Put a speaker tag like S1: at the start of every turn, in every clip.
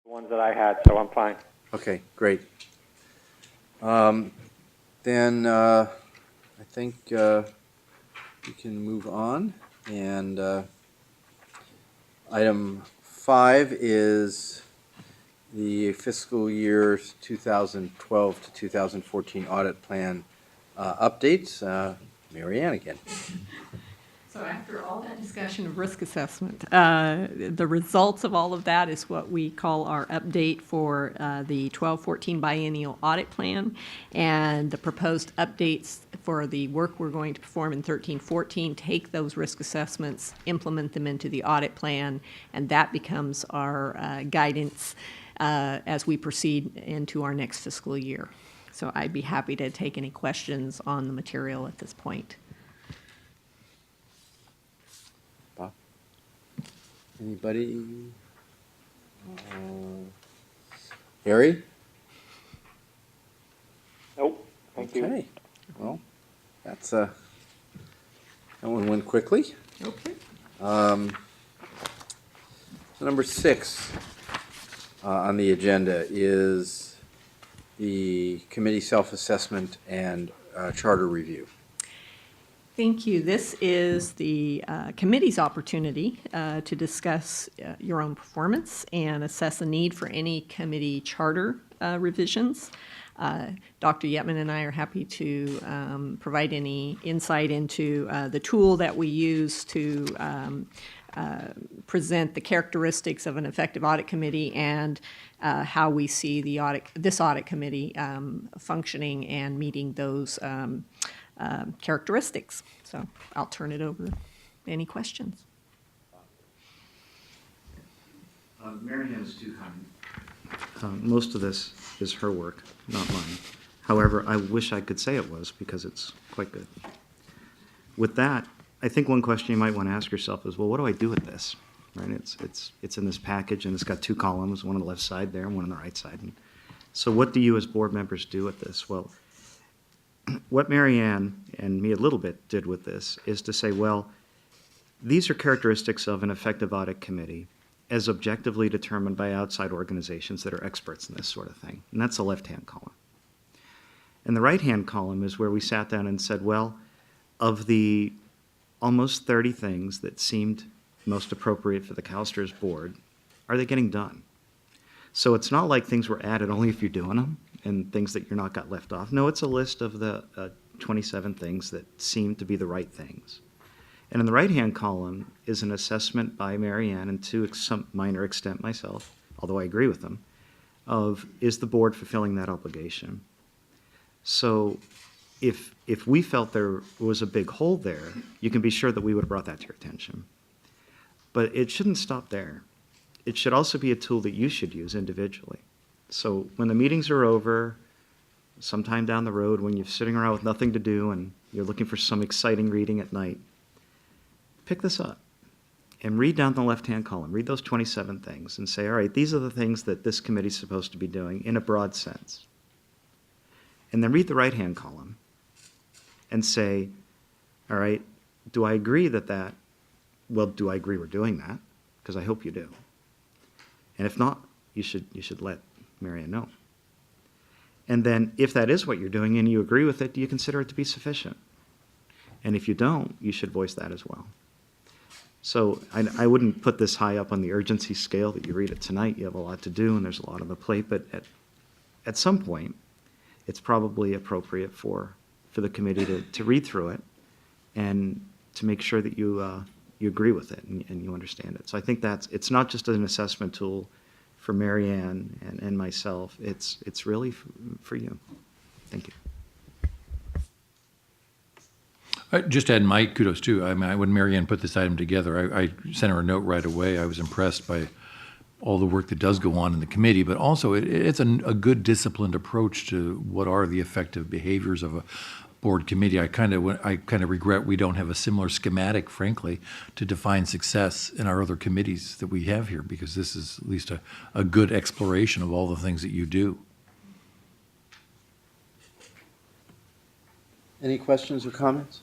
S1: ones that I had, so I'm fine.
S2: Okay, great. Then I think we can move on. And item 5 is the fiscal year 2012 to 2014 audit plan updates. Mary Ann again.
S3: So after all that discussion of risk assessment, the results of all of that is what we call our update for the 12-14 biennial audit plan, and the proposed updates for the work we're going to perform in 13-14 take those risk assessments, implement them into the audit plan, and that becomes our guidance as we proceed into our next fiscal year. So I'd be happy to take any questions on the material at this point.
S2: Anybody? Harry?
S1: Nope, thank you.
S2: Okay, well, that one went quickly.
S3: Okay.
S2: So number 6 on the agenda is the committee self-assessment and charter review.
S3: Thank you. This is the committee's opportunity to discuss your own performance and assess the need for any committee charter revisions. Dr. Yetman and I are happy to provide any insight into the tool that we use to present the characteristics of an effective audit committee and how we see this audit committee functioning and meeting those characteristics. So I'll turn it over. Any questions?
S4: Mary Ann is too kind. Most of this is her work, not mine. However, I wish I could say it was because it's quite good. With that, I think one question you might want to ask yourself is, well, what do I do with this? Right? It's in this package, and it's got 2 columns, one on the left side there and one on the right side. And so what do you as board members do with this? Well, what Mary Ann and me a little bit did with this is to say, well, these are characteristics of an effective audit committee as objectively determined by outside organizations that are experts in this sort of thing. And that's the left-hand column. And the right-hand column is where we sat down and said, well, of the almost 30 things that seemed most appropriate for the CalSTRS board, are they getting done? So it's not like things were added only if you're doing them and things that you're not got left off. No, it's a list of the 27 things that seem to be the right things. And in the right-hand column is an assessment by Mary Ann, and to some minor extent myself, although I agree with them, of is the board fulfilling that obligation? So if we felt there was a big hole there, you can be sure that we would have brought that to your attention. But it shouldn't stop there. It should also be a tool that you should use individually. So when the meetings are over, sometime down the road when you're sitting around with nothing to do and you're looking for some exciting reading at night, pick this up and read down the left-hand column. Read those 27 things and say, all right, these are the things that this committee's supposed to be doing in a broad sense. And then read the right-hand column and say, all right, do I agree well, do I agree we're doing that? Because I hope you do. And if not, you should let Mary Ann know. And then if that is what you're doing and you agree with it, do you consider it to be sufficient? And if you don't, you should voice that as well. So I wouldn't put this high up on the urgency scale that you read it tonight. You have a lot to do and there's a lot on the plate, but at some point, it's probably appropriate for the committee to read through it and to make sure that you agree with it and you understand it. So I think it's not just an assessment tool for Mary Ann and myself. It's really for you. Thank you.
S5: Just add my kudos too. I mean, when Mary Ann put this item together, I sent her a note right away. I was impressed by all the work that does go on in the committee, but also it's a good disciplined approach to what are the effective behaviors of a board committee. I kind of regret we don't have a similar schematic, frankly, to define success in our other committees that we have here, because this is at least a good exploration of all the things that you do.
S2: Any questions or comments?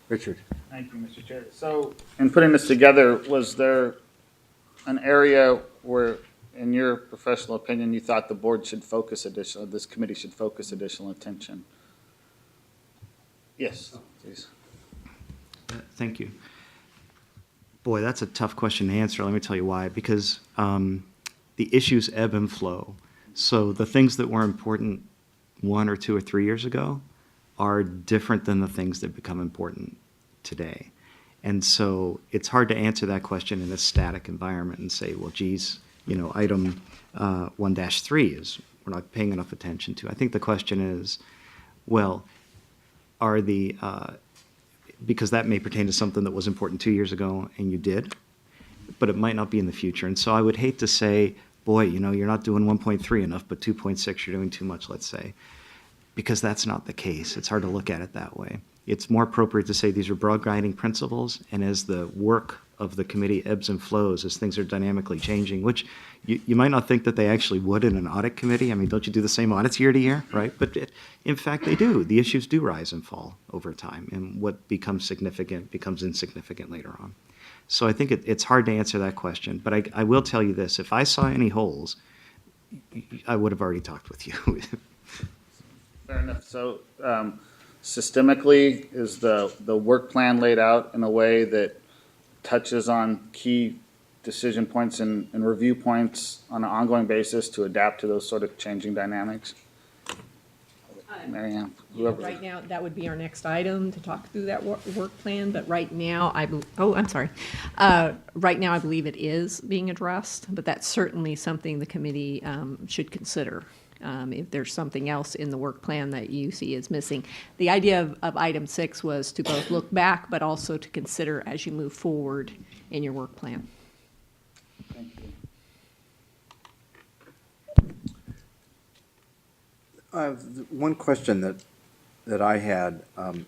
S2: Richard.
S6: Thank you, Mr. Chair. So, in putting this together, was there an area where, in your professional opinion, you thought the board should focus this committee should focus additional attention? Yes, please.
S4: Thank you. Boy, that's a tough question to answer. Let me tell you why. Because the issues ebb and flow. So the things that were important 1 or 2 or 3 years ago are different than the things that become important today. And so it's hard to answer that question in a static environment and say, well, geez, item 1-3 is we're not paying enough attention to. I think the question is, well, are the because that may pertain to something that was important 2 years ago and you did, but it might not be in the future. And so I would hate to say, boy, you're not doing 1.3 enough, but 2.6 you're doing too much, let's say, because that's not the case. It's hard to look at it that way. It's more appropriate to say these are broad guiding principles, and as the work of the committee ebbs and flows, as things are dynamically changing, which you might not think that they actually would in an audit committee. I mean, don't you do the same audits year to year, right? But in fact, they do. The issues do rise and fall over time, and what becomes significant becomes insignificant later on. So I think it's hard to answer that question, but I will tell you this. If I saw any holes, I would have already talked with you.
S6: Fair enough. So systemically, is the work plan laid out in a way that touches on key decision points and review points on an ongoing basis to adapt to those sort of changing dynamics? Mary Ann, whoever.
S3: Right now, that would be our next item to talk through that work plan, but right now, right now, I believe it is being addressed, but that's certainly something the committee should consider. If there's something else in the work plan that you see is missing. The idea of item 6 was to both look back, but also to consider as you move forward in your work plan.
S6: Thank you.
S2: One question that I had, and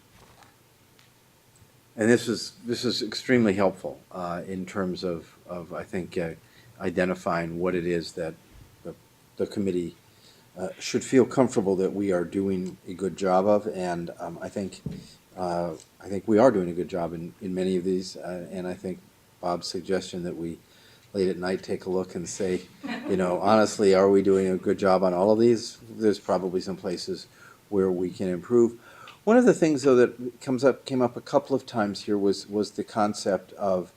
S2: this is extremely helpful in terms of I think identifying what it is that the committee should feel comfortable that we are doing a good job of, and I think we are doing a good job in many of these, and I think Bob's suggestion that we late at night take a look and say, honestly, are we doing a good job on all of these? There's probably some places where we can improve. One of the things, though, that came up a couple of times here was the concept of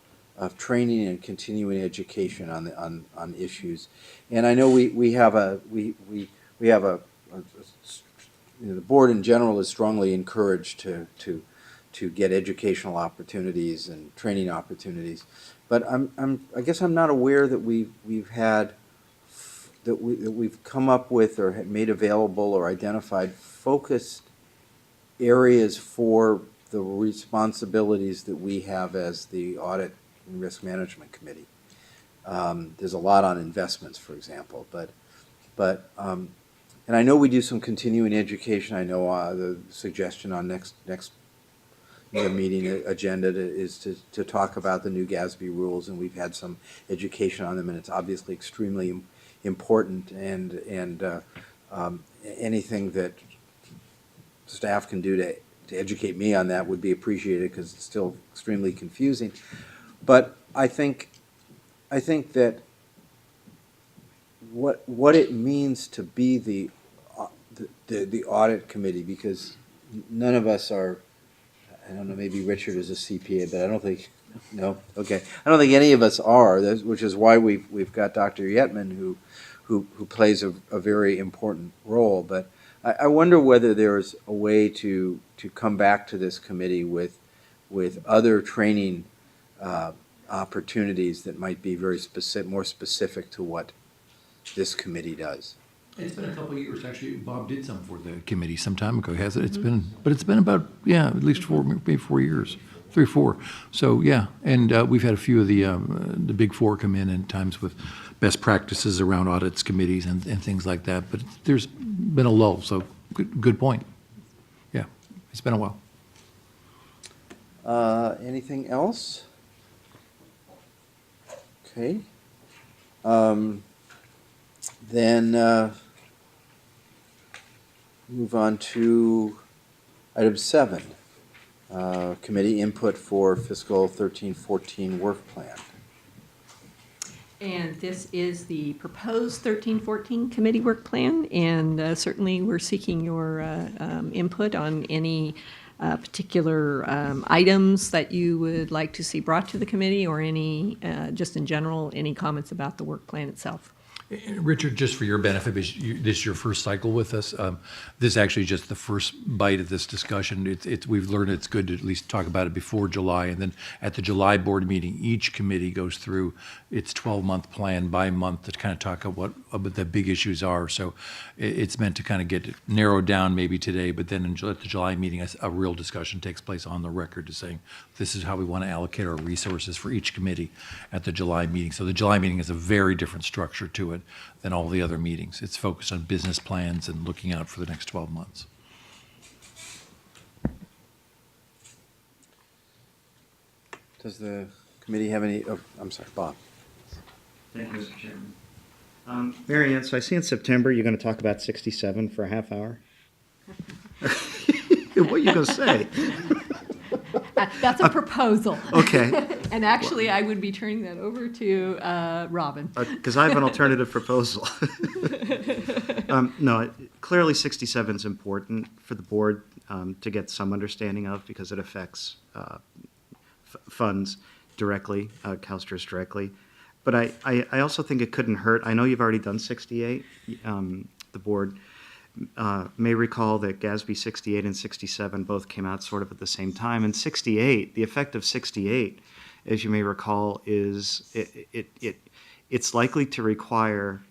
S2: training and continuing education on issues, and I know we have the board in general is strongly encouraged to get educational opportunities and training opportunities. But I guess I'm not aware that we've come up with or had made available or identified focused areas for the responsibilities that we have as the Audit and Risk Management Committee. There's a lot on investments, for example, but and I know we do some continuing education. I know the suggestion on next meeting agenda is to talk about the new GASB rules, and we've had some education on them, and it's obviously extremely important, and anything that staff can do to educate me on that would be appreciated, because it's still extremely confusing. But I think that what it means to be the audit committee, because none of us are, I don't know, maybe Richard is a CPA, but I don't think, no, okay. I don't think any of us are, which is why we've got Dr. Yetman, who plays a very important role. But I wonder whether there's a way to come back to this committee with other training opportunities that might be very specific, more specific to what this committee does.
S5: It's been a couple of years, actually. Bob did some for the committee some time ago, hasn't it? It's been about, at least maybe 4 years, 3 or 4. So, yeah, and we've had a few of the big four come in at times with best practices around audits committees and things like that. But there's been a lull, so good point. Yeah, it's been a while.
S2: Anything else? Okay. Then move on to item 7, committee input for fiscal 13-14 work plan.
S3: And this is the proposed 1314 committee work plan, and certainly we're seeking your input on any particular items that you would like to see brought to the committee, or any, just in general, any comments about the work plan itself.
S5: Richard, just for your benefit, because this is your first cycle with us, this is actually just the first bite of this discussion. We've learned it's good to at least talk about it before July, and then at the July board meeting, each committee goes through its 12-month plan by month to kind of talk about what the big issues are. So it's meant to kind of get narrowed down maybe today, but then at the July meeting, a real discussion takes place on the record to saying, this is how we want to allocate our resources for each committee at the July meeting. So the July meeting has a very different structure to it than all the other meetings. It's focused on business plans and looking out for the next 12 months.
S2: Does the committee have any, oh, I'm sorry, Bob.
S4: Thank you, Mr. Chairman. Mary Ann, so I see in September you're going to talk about 67 for a half hour. What are you going to say?
S3: That's a proposal.
S4: Okay.
S3: And actually, I would be turning that over to Robin.
S4: Because I have an alternative proposal. No, clearly 67 is important for the board to get some understanding of, because it affects funds directly, CalSTRS directly. But I also think it couldn't hurt. I know you've already done 68. The board may recall that GASB 68 and 67 both came out sort of at the same time. And 68, the effect of 68, as you may recall, is it's likely to require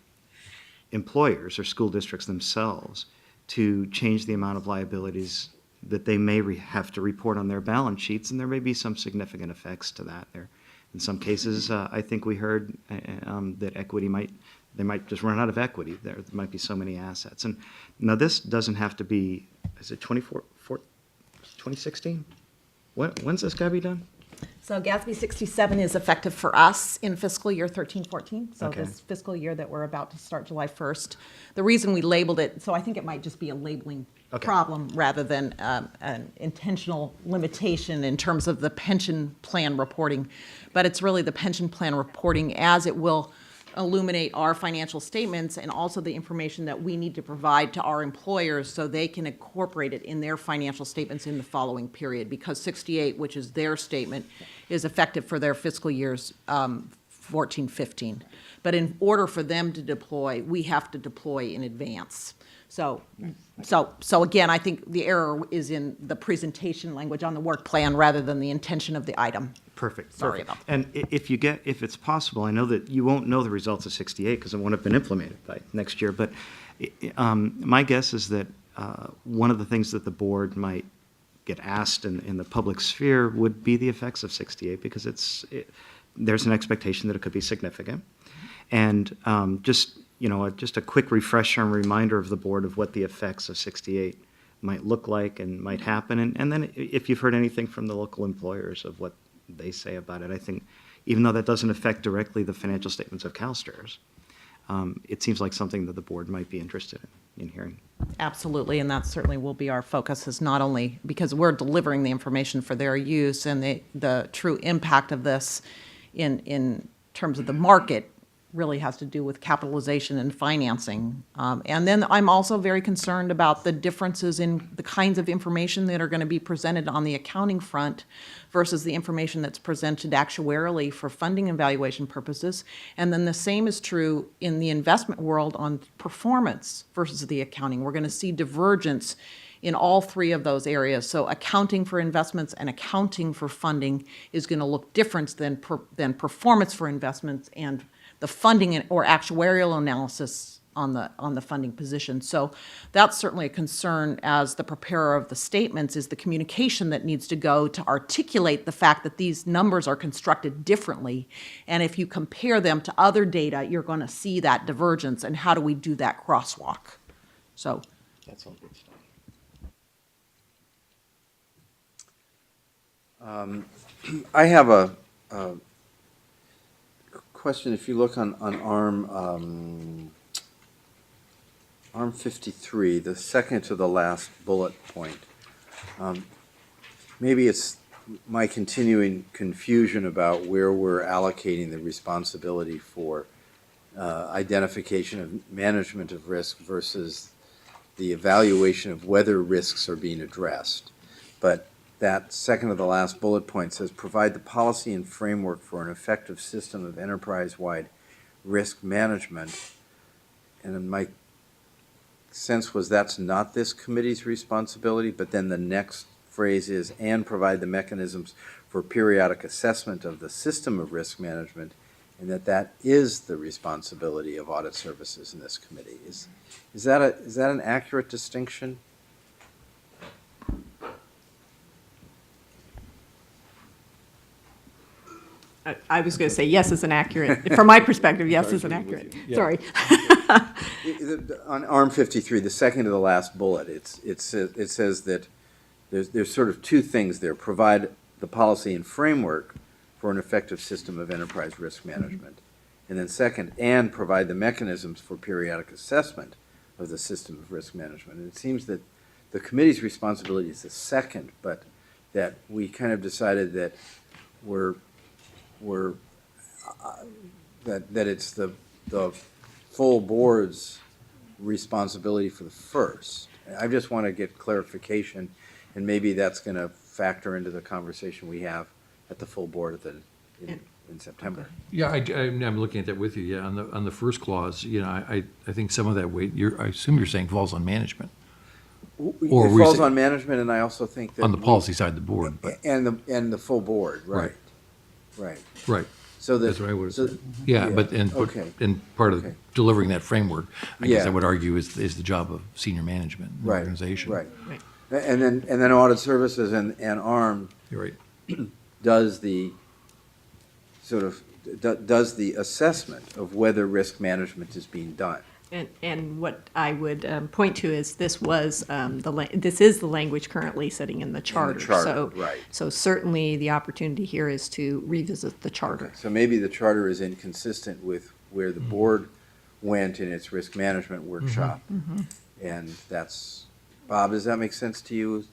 S4: employers or school districts themselves to change the amount of liabilities that they may have to report on their balance sheets, and there may be some significant effects to that. There, in some cases, I think we heard that equity they might just run out of equity. There might be so many assets. And now this doesn't have to be, is it 2016? When's this got to be done?
S7: So GASB 67 is effective for us in fiscal year 13-14, so
S4: Okay.
S7: this fiscal year that we're about to start July 1st. The reason we labeled it, so I think it might just be a labeling
S4: Okay.
S7: problem rather than an intentional limitation in terms of the pension plan reporting. But it's really the pension plan reporting, as it will illuminate our financial statements and also the information that we need to provide to our employers so they can incorporate it in their financial statements in the following period. Because 68, which is their statement, is effective for their fiscal years 14-15. But in order for them to deploy, we have to deploy in advance. So again, I think the error is in the presentation language on the work plan rather than the intention of the item.
S4: Perfect.
S7: Sorry
S4: perfect.
S7: about that.
S4: And if it's possible, I know that you won't know the results of 68 because it won't have been implemented by next year, but my guess is that one of the things that the board might get asked in the public sphere would be the effects of 68, because there's an expectation that it could be significant. And just a quick refresher and reminder of the board of what the effects of 68 might look like and might happen. And then if you've heard anything from the local employers of what they say about it, I think even though that doesn't affect directly the financial statements of CalSTRS, it seems like something that the board might be interested in hearing.
S7: Absolutely, and that certainly will be our focus, is not only because we're delivering the information for their use and the true impact of this in terms of the market really has to do with capitalization and financing. And then I'm also very concerned about the differences in the kinds of information that are going to be presented on the accounting front versus the information that's presented actuarially for funding and valuation purposes. And then the same is true in the investment world on performance versus the accounting. We're going to see divergence in all three of those areas. So accounting for investments and accounting for funding is going to look different than performance for investments and the funding or actuarial analysis on the funding position. So that's certainly a concern as the preparer of the statements, is the communication that needs to go to articulate the fact that these numbers are constructed differently. And if you compare them to other data, you're going to see that divergence. And how do we do that crosswalk? So
S2: That's all good stuff. I have a question. If you look on ARM 53, the second to the last bullet point, maybe it's my continuing confusion about where we're allocating the responsibility for identification of management of risk versus the evaluation of whether risks are being addressed. But that second to the last bullet point says, provide the policy and framework for an effective system of enterprise-wide risk management. And then my sense was that's not this committee's responsibility, but then the next phrase is, and provide the mechanisms for periodic assessment of the system of risk management, and that is the responsibility of audit services in this committee. Is that an accurate distinction?
S3: I was going to say yes is an accurate, from my perspective, yes is an accurate. Sorry.
S2: On ARM 53, the second to the last bullet, it says that there's sort of two things there. Provide the policy and framework for an effective system of enterprise risk management. And then second, and provide the mechanisms for periodic assessment of the system of risk management. And it seems that the committee's responsibility is the second, but that we kind of decided that that it's the full board's responsibility for the first. I just want to get clarification, and maybe that's going to factor into the conversation we have at the full board in September.
S5: Yeah, I'm looking at that with you. Yeah, on the first clause, I think some of that weight, I assume you're saying falls on management.
S2: It
S5: Or we
S2: falls
S5: say-
S2: on management, and I also think that
S5: On the policy side of the board, but,
S2: and the full board, right,
S5: Right.
S2: right.
S5: right.
S2: So that
S5: That's what I would have
S2: so-
S5: said. Yeah,
S2: yeah,
S5: but,
S2: okay.
S5: and part of
S2: Okay.
S5: delivering that framework, I guess I
S2: Yeah.
S5: would argue is the job of senior management in the
S2: Right,
S5: organization.
S2: right.
S3: Right.
S2: And then audit services and ARM
S5: You're right.
S2: does the sort of does the assessment of whether risk management is being done.
S3: And what I would point to is this was this is the language currently sitting in the charter.
S2: charter, right.
S3: So certainly the opportunity here is to revisit the charter.
S2: So maybe the charter is inconsistent with where the board went in its risk management workshop. And that's, Bob, does that make sense to you,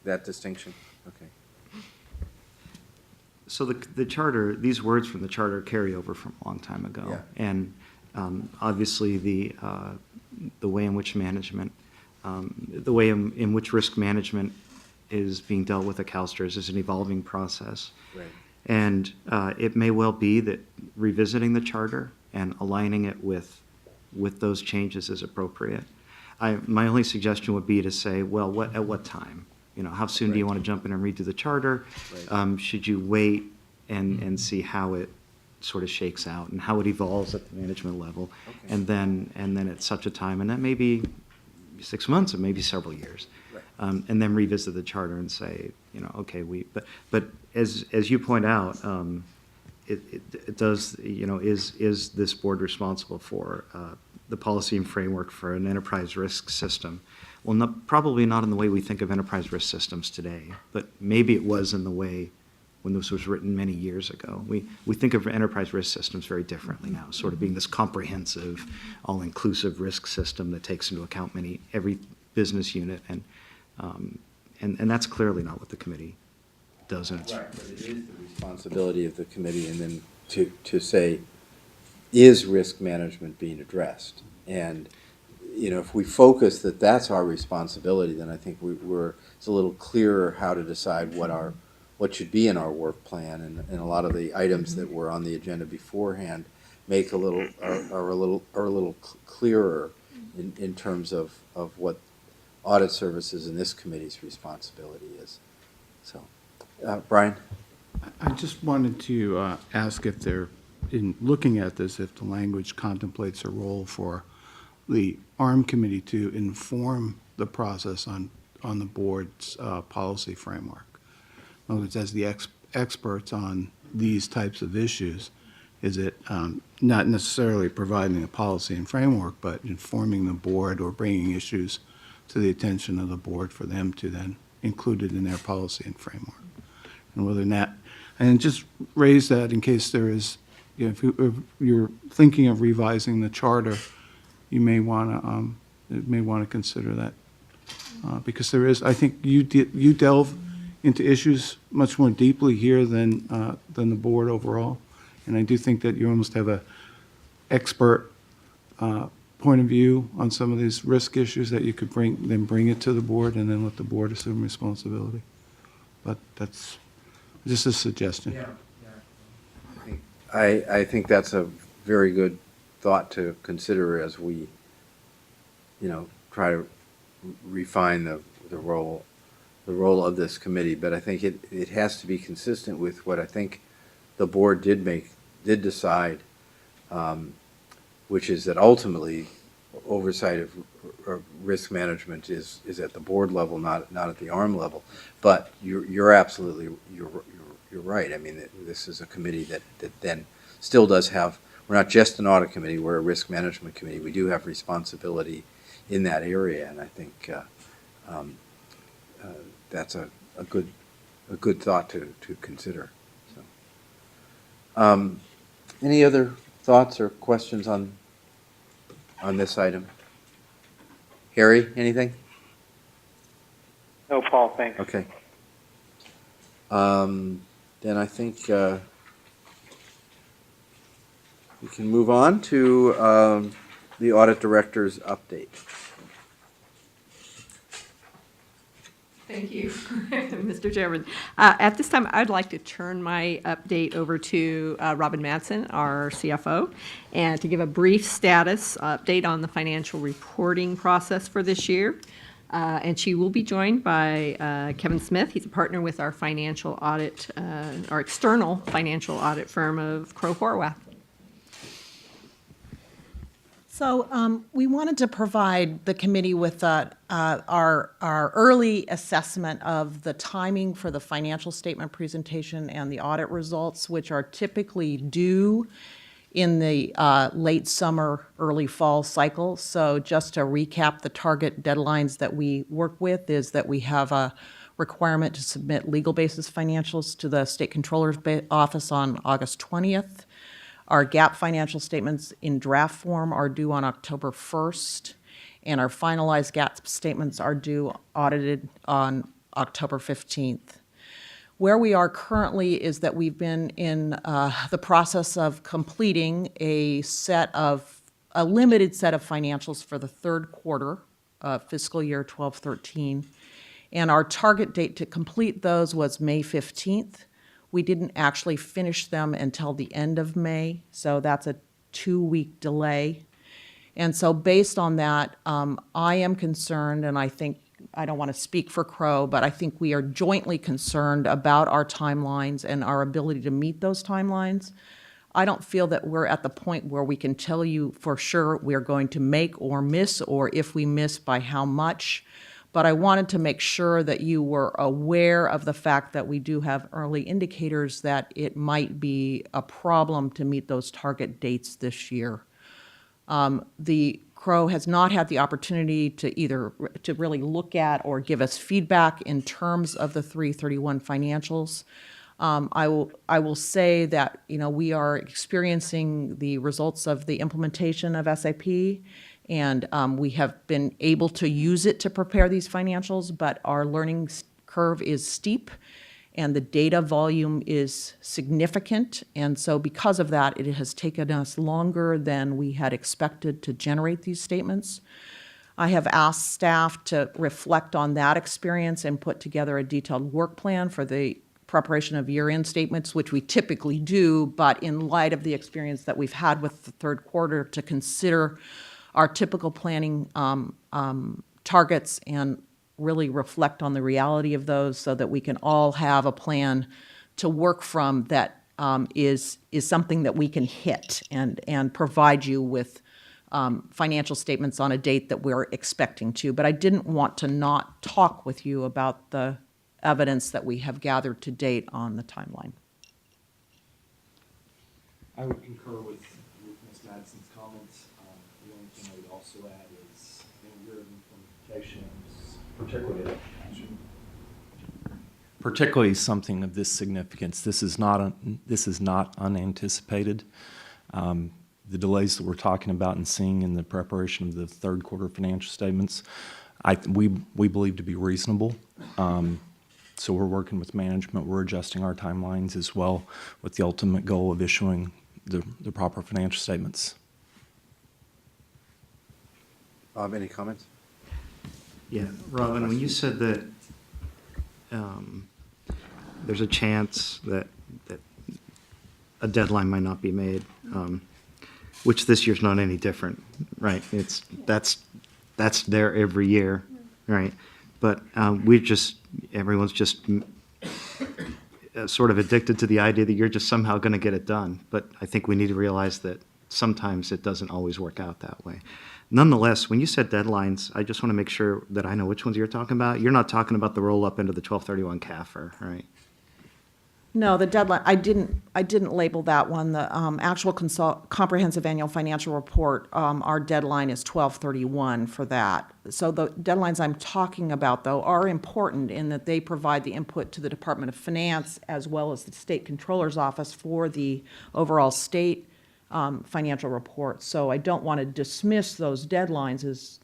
S2: that distinction? Okay.
S4: So the charter, these words from the charter carry over from a long time ago.
S2: Yeah.
S4: And obviously, the way in which management, the way in which risk management is being dealt with at CalSTRS is an evolving process.
S2: Right.
S4: And it may well be that revisiting the charter and aligning it with those changes is appropriate. My only suggestion would be to say, well, at what time? How soon do you
S2: Right.
S4: want to jump in and redo the charter?
S2: Right.
S4: Should you wait and see how it sort of shakes out and how it evolves at the management level?
S2: Okay.
S4: And then at such a time, and that may be 6 months, it may be several years.
S2: Right.
S4: And then revisit the charter and say, okay, but as you point out, it does, is this board responsible for the policy and framework for an enterprise risk system? Well, probably not in the way we think of enterprise risk systems today, but maybe it was in the way when this was written many years ago. We think of enterprise risk systems very differently now, sort of being this comprehensive, all-inclusive risk system that takes into account every business unit, and that's clearly not what the committee does. And it's
S2: Right, but it is the responsibility of the committee, and then to say, is risk management being addressed? And, if we focus that that's our responsibility, then I think it's a little clearer how to decide what should be in our work plan, and a lot of the items that were on the agenda beforehand are a little clearer in terms of what audit services in this committee's responsibility is. So, Brian?
S8: I just wanted to ask if in looking at this, if the language contemplates a role for the ARM committee to inform the process on the board's policy framework. In other words, as the experts on these types of issues, is it not necessarily providing a policy and framework, but informing the board or bringing issues to the attention of the board for them to then include it in their policy and framework? And whether or not, and just raise that in case there is, if you're thinking of revising the charter, you may want to consider that, because there is. I think you delve into issues much more deeply here than the board overall. And I do think that you almost have a expert point of view on some of these risk issues that you could bring it to the board and then let the board assume responsibility. But that's just a suggestion.
S2: I think that's a very good thought to consider as we, try to refine the role of this committee. But I think it has to be consistent with what I think the board did decide, which is that ultimately oversight of risk management is at the board level, not at the arm level. But you're absolutely right. I mean, this is a committee that then still does have. We're not just an audit committee. We're a risk management committee. We do have responsibility in that area, and I think that's a good thought to consider. So, any other thoughts or questions on this item? Harry, anything?
S1: No, Paul, thanks.
S2: Okay. Then I think we can move on to the audit director's update.
S3: Thank you, Mr. Chairman. At this time, I'd like to turn my update over to Robin Madsen, our CFO, and to give a brief status update on the financial reporting process for this year. And she will be joined by Kevin Smith. He's a partner with our financial audit, our external financial audit firm of Crowe Horwath.
S7: So we wanted to provide the committee with our early assessment of the timing for the financial statement presentation and the audit results, which are typically due in the late summer, early fall cycle. So just to recap, the target deadlines that we work with is that we have a requirement to submit legal basis financials to the State Controller's Office on August 20th. Our GAAP financial statements in draft form are due on October 1st, and our finalized GAAP statements are due audited on October 15th. Where we are currently is that we've been in the process of completing a limited set of financials for the third quarter of fiscal year 12-13, and our target date to complete those was May 15th. We didn't actually finish them until the end of May, so that's a 2-week delay. And so based on that, I am concerned, and I think, I don't want to speak for Crowe, but I think we are jointly concerned about our timelines and our ability to meet those timelines. I don't feel that we're at the point where we can tell you for sure we're going to make or miss, or if we miss, by how much. But I wanted to make sure that you were aware of the fact that we do have early indicators that it might be a problem to meet those target dates this year. The Crowe has not had the opportunity to really look at or give us feedback in terms of the 3/31 financials. I will say that we are experiencing the results of the implementation of SAP, and we have been able to use it to prepare these financials, but our learning curve is steep and the data volume is significant. And so because of that, it has taken us longer than we had expected to generate these statements. I have asked staff to reflect on that experience and put together a detailed work plan for the preparation of year-end statements, which we typically do, but in light of the experience that we've had with the third quarter, to consider our typical planning targets and really reflect on the reality of those so that we can all have a plan to work from that is something that we can hit and provide you with financial statements on a date that we're expecting to. But I didn't want to not talk with you about the evidence that we have gathered to date on the timeline.
S9: I would concur with Ms. Madsen's comments. The only thing I would also add is your implementation is particularly something of this significance. This is not unanticipated. The delays that we're talking about and seeing in the preparation of the third quarter financial statements, we believe to be reasonable. So we're working with management, we're adjusting our timelines as well with the ultimate goal of issuing the proper financial statements.
S2: Bob, any comments?
S4: Yeah, Robin, when you said that there's a chance that a deadline might not be made, which this year's not any different, right? That's there every year, right? But everyone's just sort of addicted to the idea that you're just somehow going to get it done. But I think we need to realize that sometimes it doesn't always work out that way. Nonetheless, when you said deadlines, I just want to make sure that I know which ones you're talking about. You're not talking about the roll-up into the 1231 CAFR, right?
S7: No, the deadline, I didn't label that one. The actual comprehensive annual financial report, our deadline is 12/31 for that. So the deadlines I'm talking about, though, are important in that they provide the input to the Department of Finance as well as the State Controller's Office for the overall state financial report. So I don't want to dismiss those deadlines as,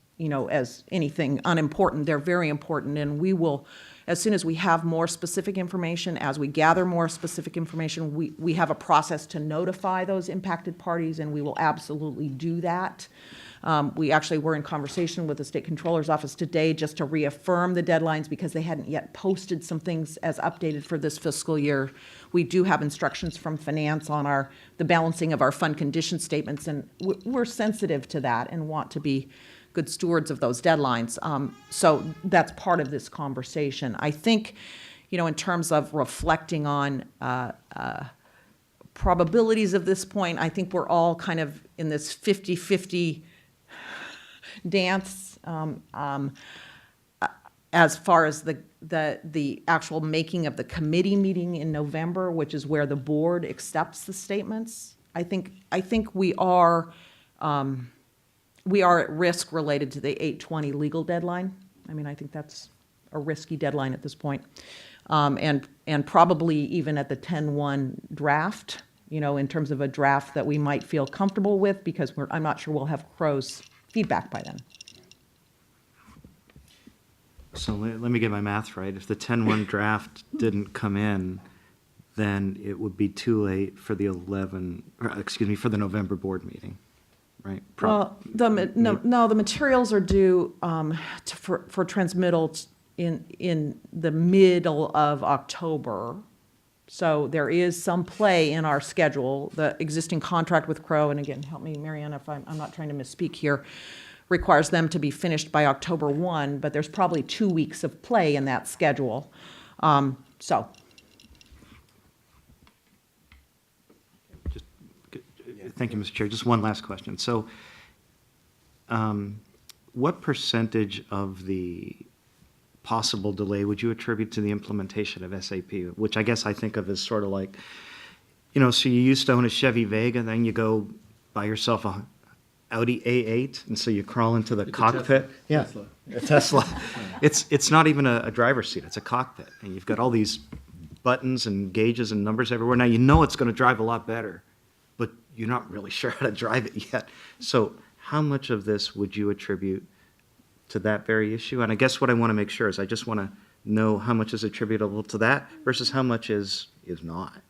S7: as anything unimportant. They're very important, and we will, as soon as we have more specific information, as we gather more specific information, we have a process to notify those impacted parties, and we will absolutely do that. We actually were in conversation with the State Controller's Office today just to reaffirm the deadlines because they hadn't yet posted some things as updated for this fiscal year. We do have instructions from Finance on the balancing of our fund condition statements, and we're sensitive to that and want to be good stewards of those deadlines. So that's part of this conversation. I think, in terms of reflecting on probabilities of this point, I think we're all kind of in this 50-50 dance as far as the actual making of the committee meeting in November, which is where the board accepts the statements. I think we are at risk related to the 8/20 legal deadline. I mean, I think that's a risky deadline at this point. And probably even at the 10/1 draft, in terms of a draft that we might feel comfortable with, because I'm not sure we'll have Crow's feedback by then.
S4: So let me get my math right. If the 10/1 draft didn't come in, then it would be too late for the for the November board meeting, right?
S7: Well, the materials are due for transmittal in the middle of October. So there is some play in our schedule. The existing contract with Crow, and again, help me, Marianne, if I'm not trying to misspeak here, requires them to be finished by October 1, but there's probably 2 weeks of play in that schedule.
S4: Thank you, Mr. Chair. Just one last question. So what percentage of the possible delay would you attribute to the implementation of SAP, which I guess I think of as sort of like, so you used to own a Chevy Vega, then you go buy yourself a Audi A8, and so you crawl into the cockpit. A Tesla. It's not even a driver's seat, it's a cockpit. And you've got all these buttons and gauges and numbers everywhere. Now, it's going to drive a lot better, but you're not really sure how to drive it yet. So how much of this would you attribute to that very issue? And I guess what I want to make sure is I just want to know how much is attributable to that versus how much is not.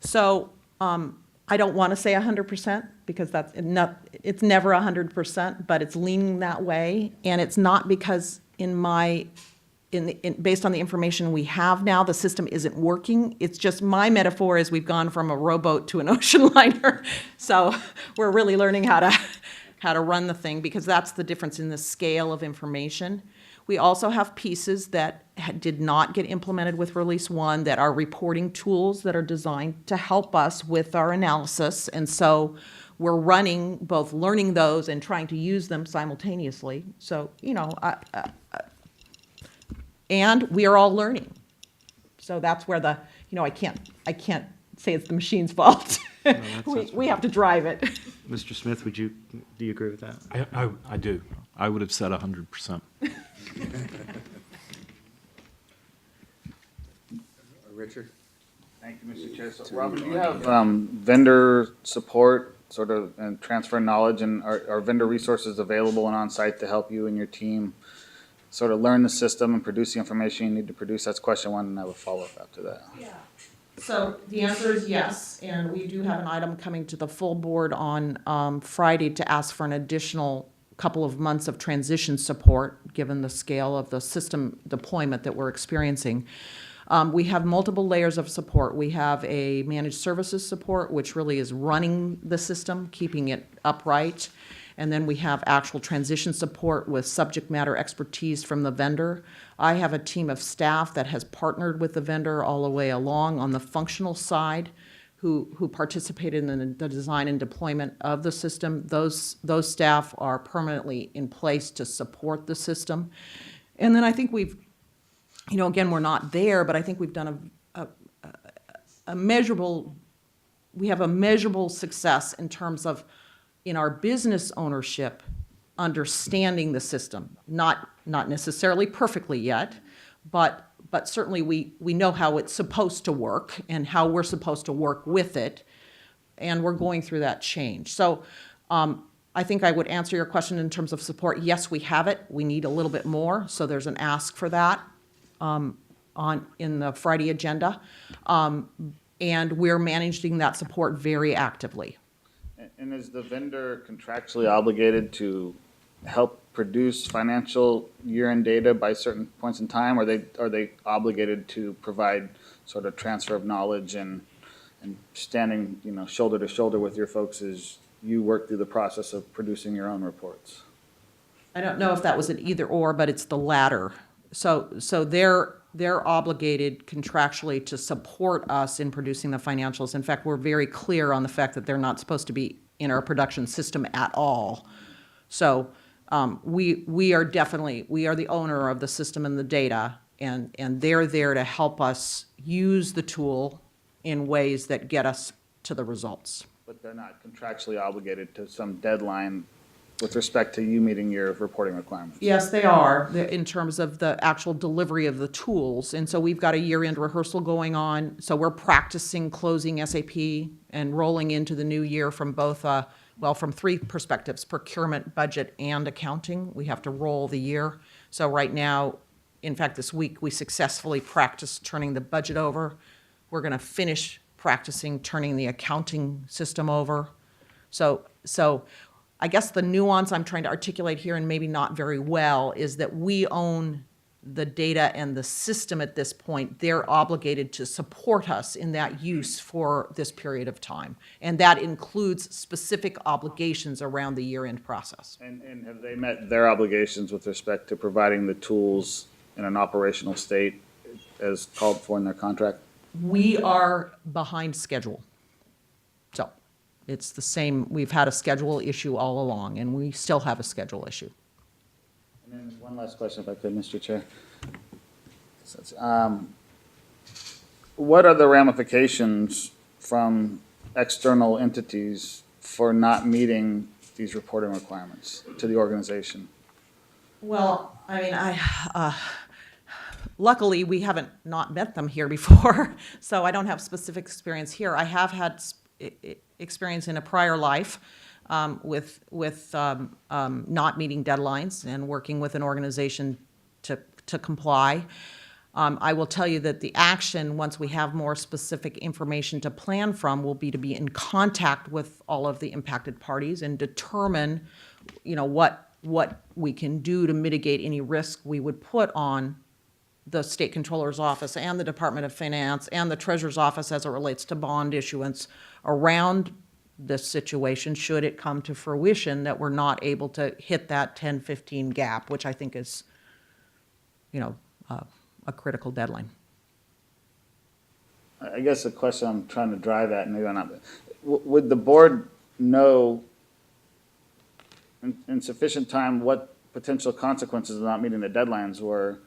S7: So I don't want to say 100% because it's never 100%, but it's leaning that way. And it's not because based on the information we have now, the system isn't working. It's just my metaphor is we've gone from a rowboat to an ocean liner. So we're really learning how to run the thing because that's the difference in the scale of information. We also have pieces that did not get implemented with Release 1 that are reporting tools that are designed to help us with our analysis. And so we're both learning those and trying to use them simultaneously. So, and we are all learning. So that's where I can't say it's the machine's fault. We have to drive it.
S4: Mr. Smith, do you agree with that?
S9: I do. I would have said 100%.
S2: Richard?
S6: Thank you, Mr. Chair. So, Robert, do you have vendor support sort of and transfer knowledge, and are vendor resources available and on site to help you and your team sort of learn the system and produce the information you need to produce? That's question one, and I have a follow-up after that.
S7: So the answer is yes, and we do have an item coming to the full board on Friday to ask for an additional couple of months of transition support, given the scale of the system deployment that we're experiencing. We have multiple layers of support. We have a managed services support, which really is running the system, keeping it upright. And then we have actual transition support with subject matter expertise from the vendor. I have a team of staff that has partnered with the vendor all the way along on the functional side, who participated in the design and deployment of the system. Those staff are permanently in place to support the system. And then I think we've, again, we're not there, but I think we've done a measurable, we have a measurable success in terms of, in our business ownership, understanding the system. Not necessarily perfectly yet, but certainly we know how it's supposed to work and how we're supposed to work with it, and we're going through that change. So I think I would answer your question in terms of support. Yes, we have it. We need a little bit more, so there's an ask for that in the Friday agenda, and we're managing that support very actively.
S6: And is the vendor contractually obligated to help produce financial year-end data by certain points in time? Or are they obligated to provide sort of transfer of knowledge and standing, shoulder to shoulder with your folks as you work through the process of producing your own reports?
S7: I don't know if that was an either or, but it's the latter. So they're obligated contractually to support us in producing the financials. In fact, we're very clear on the fact that they're not supposed to be in our production system at all. So we are the owner of the system and the data, and they're there to help us use the tool in ways that get us to the results.
S6: But they're not contractually obligated to some deadline with respect to you meeting your reporting requirements?
S7: Yes, they are, in terms of the actual delivery of the tools. And so we've got a year-end rehearsal going on. So we're practicing closing SAP and rolling into the new year from both, from three perspectives: procurement, budget, and accounting. We have to roll the year. So right now, in fact, this week, we successfully practiced turning the budget over. We're going to finish practicing turning the accounting system over. So I guess the nuance I'm trying to articulate here, and maybe not very well, is that we own the data and the system at this point. They're obligated to support us in that use for this period of time. And that includes specific obligations around the year-end process.
S6: And have they met their obligations with respect to providing the tools in an operational state as called for in their contract?
S7: We are behind schedule. So it's the same, we've had a schedule issue all along, and we still have a schedule issue.
S6: And then one last question, if I could, Mr. Chair. What are the ramifications from external entities for not meeting these reporting requirements to the organization?
S7: Well, I mean, luckily, we haven't not met them here before, so I don't have specific experience here. I have had experience in a prior life with not meeting deadlines and working with an organization to comply. I will tell you that the action, once we have more specific information to plan from, will be to be in contact with all of the impacted parties and determine, what we can do to mitigate any risk we would put on the State Controller's Office and the Department of Finance and the Treasurer's Office as it relates to bond issuance around this situation, should it come to fruition that we're not able to hit that 10-15 gap, which I think is, a critical deadline.
S6: I guess the question I'm trying to drive at, and maybe I'm not, would the board know in sufficient time what potential consequences of not meeting the deadlines were,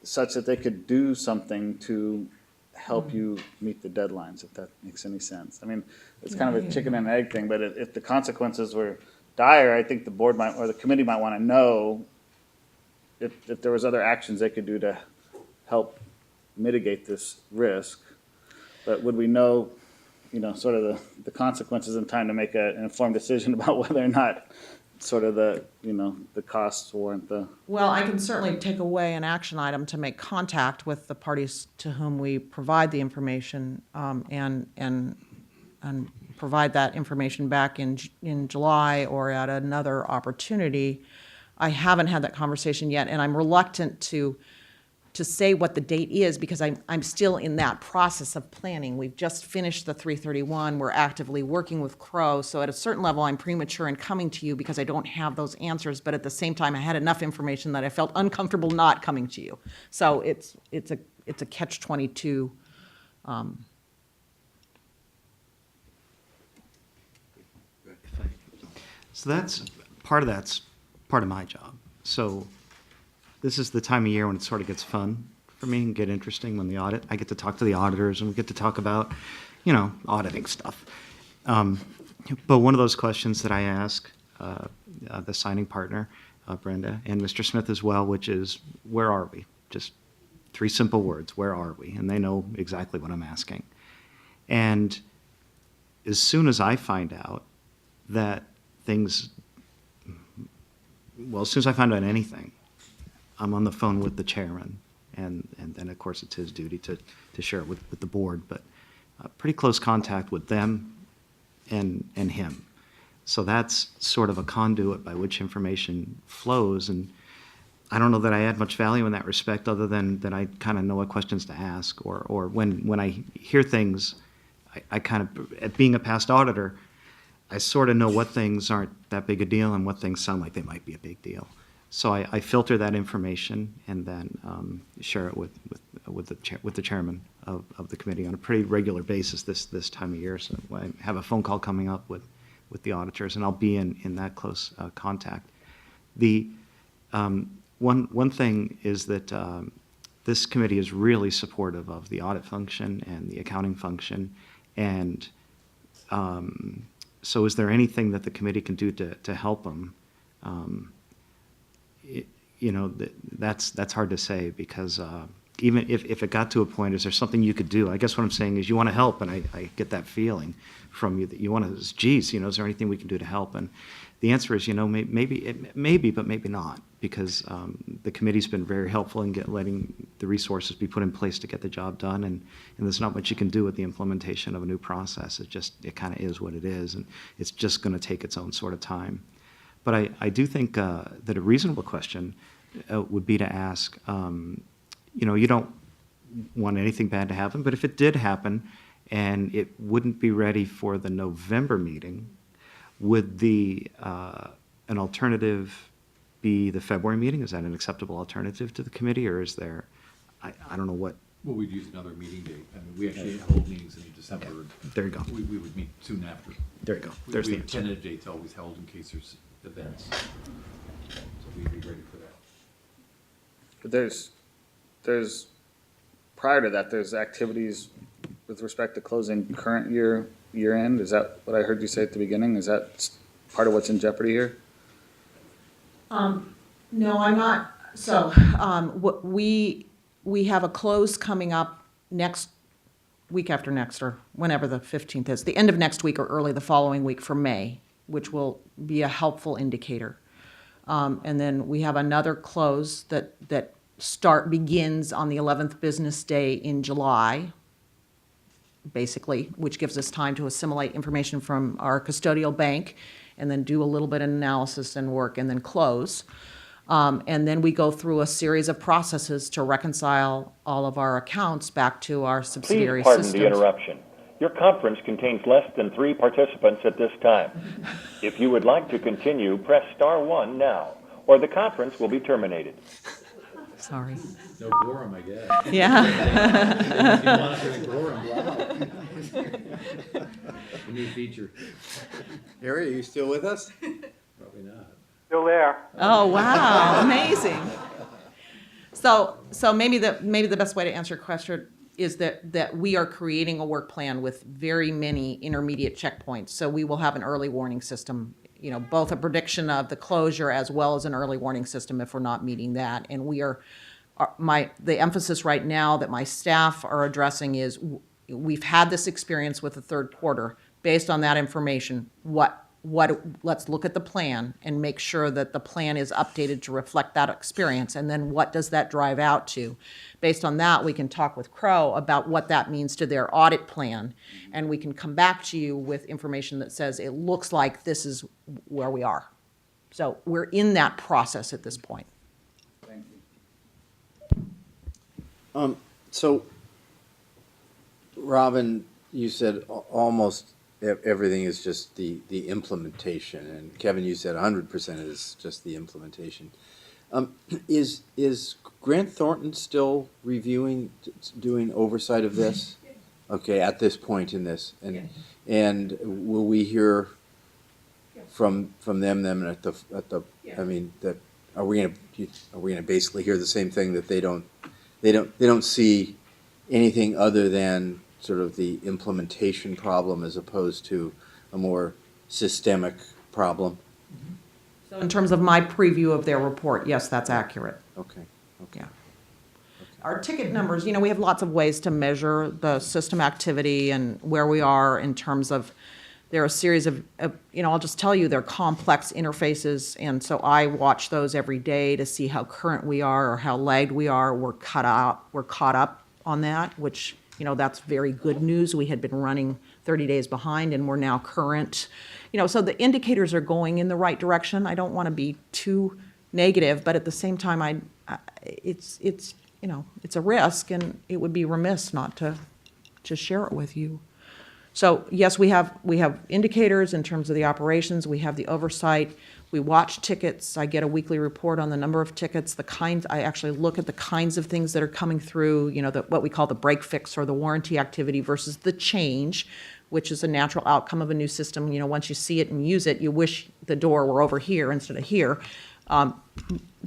S6: such that they could do something to help you meet the deadlines, if that makes any sense? I mean, it's kind of a chicken and egg thing, but if the consequences were dire, I think the board might, or the committee might want to know if there was other actions they could do to help mitigate this risk. But would we know, sort of the consequences in time to make an informed decision about whether or not sort of the, the costs warrant the,
S7: Well, I can certainly take away an action item to make contact with the parties to whom we provide the information, and provide that information back in July or at another opportunity. I haven't had that conversation yet, and I'm reluctant to say what the date is because I'm still in that process of planning. We've just finished the 331. We're actively working with Crow. So at a certain level, I'm premature in coming to you because I don't have those answers. But at the same time, I had enough information that I felt uncomfortable not coming to you. So it's a catch-22.
S4: So that's part of my job. So this is the time of year when it sort of gets fun for me and get interesting when I get to talk to the auditors and we get to talk about, auditing stuff. But one of those questions that I ask the signing partner, Brenda, and Mr. Smith as well, which is, where are we? Just 3 simple words, where are we? And they know exactly what I'm asking. And as soon as I find out that as soon as I find out anything, I'm on the phone with the chairman, and then, of course, it's his duty to share it with the board, but pretty close contact with them and him. So that's sort of a conduit by which information flows, and I don't know that I add much value in that respect other than that I kind of know what questions to ask, or when I hear things, I kind of, being a past auditor, I sort of know what things aren't that big a deal and what things sound like they might be a big deal. So I filter that information and then share it with the chairman of the committee on a pretty regular basis this time of year. So I have a phone call coming up with the auditors, and I'll be in that close contact. The one thing is that this committee is really supportive of the audit function and the accounting function, and so is there anything that the committee can do to help them? That's hard to say because even if it got to a point, is there something you could do? I guess what I'm saying is you want to help, and I get that feeling from you that you want to, geez, is there anything we can do to help? And the answer is, maybe, but maybe not, because the committee's been very helpful in letting the resources be put in place to get the job done, and there's not much you can do with the implementation of a new process. It kind of is what it is, and it's just going to take its own sort of time. But I do think that a reasonable question would be to ask, you don't want anything bad to happen, but if it did happen and it wouldn't be ready for the November meeting, would an alternative be the February meeting? Is that an acceptable alternative to the committee, or is there, I don't know what?
S5: Well, we'd use another meeting date. I mean, we actually hold meetings in December.
S4: There you go.
S5: We would meet soon after.
S4: There you go. There's the answer.
S5: Tentative dates always held in case there's events. So we'd be ready for that.
S6: but there's, prior to that, there's activities with respect to closing current year end. Is that what I heard you say at the beginning? Is that part of what's in jeopardy here?
S7: No, I'm not. So, we have a close coming up next week after next, or whenever the 15th is, the end of next week or early the following week for May, which will be a helpful indicator. And then we have another close that begins on the 11th business day in July, basically, which gives us time to assimilate information from our custodial bank and then do a little bit of analysis and work and then close. And then we go through a series of processes to reconcile all of our accounts back to our subsidiary
S10: Please pardon
S7: systems.
S10: the interruption. Your conference contains less than 3 participants at this time. If you would like to continue, press *1 now, or the conference will be terminated.
S3: Sorry.
S5: No quorum, I guess.
S7: Yeah.
S5: If you monitor the quorum, wow. A new feature.
S2: Harry, are you still with us?
S5: Probably not.
S1: Still there.
S7: Oh, wow, amazing. So maybe the best way to answer your question is that we are creating a work plan with very many intermediate checkpoints. So we will have an early warning system, both a prediction of the closure as well as an early warning system if we're not meeting that. And the emphasis right now that my staff are addressing is we've had this experience with the third quarter. Based on that information, what let's look at the plan and make sure that the plan is updated to reflect that experience. And then what does that drive out to? Based on that, we can talk with Crow about what that means to their audit plan. And we can come back to you with information that says, it looks like this is where we are. So we're in that process at this point.
S6: Thank you.
S2: So, Robin, you said almost everything is just the implementation, and Kevin, you said 100% is just the implementation. Is Grant Thornton still reviewing, doing oversight of this? Okay, at this point in this, and will we hear from them then at the I mean, that are we gonna basically hear the same thing, that they don't see anything other than sort of the implementation problem as opposed to a more systemic problem?
S7: So in terms of my preview of their report, yes, that's accurate.
S2: Okay.
S7: Yeah. Our ticket numbers, we have lots of ways to measure the system activity and where we are in terms of, there are a series of I'll just tell you, they're complex interfaces, and so I watch those every day to see how current we are or how lagged we are. We're caught up on that, which, that's very good news. We had been running 30 days behind, and we're now current. So the indicators are going in the right direction. I don't want to be too negative, but at the same time, it's a risk, and it would be remiss not to share it with you. So yes, we have indicators in terms of the operations. We have the oversight. We watch tickets. I get a weekly report on the number of tickets, I actually look at the kinds of things that are coming through, what we call the break fix or the warranty activity versus the change, which is a natural outcome of a new system. Once you see it and use it, you wish the door were over here instead of here.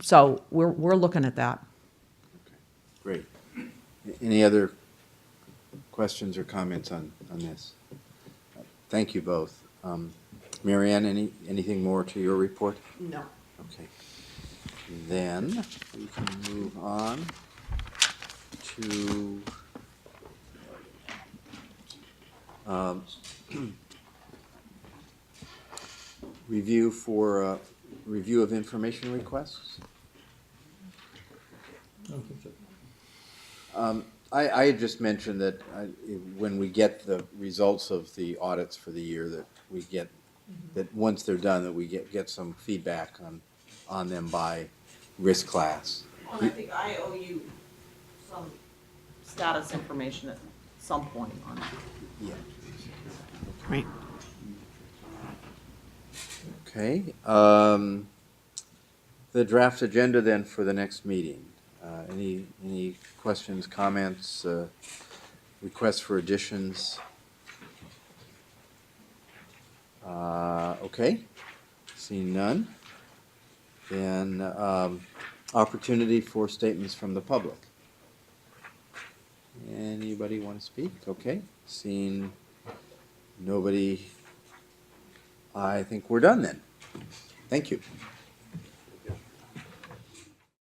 S7: So we're looking at that.
S2: Great. Any other questions or comments on this? Thank you both. Mary Ann, anything more to your report?
S7: No.
S2: Okay. Then we can move on to review of information requests. I had just mentioned that when we get the results of the audits for the year, that once they're done, that we get some feedback on them by risk class.
S7: Well, I think I owe you some status information at some point on that.
S2: Yeah.
S3: Right.
S2: Okay. The draft agenda then for the next meeting. Any questions, comments, requests for additions? Okay. Seeing none. Then opportunity for statements from the public. Anybody want to speak? Okay. Seeing nobody, I think we're done then. Thank you.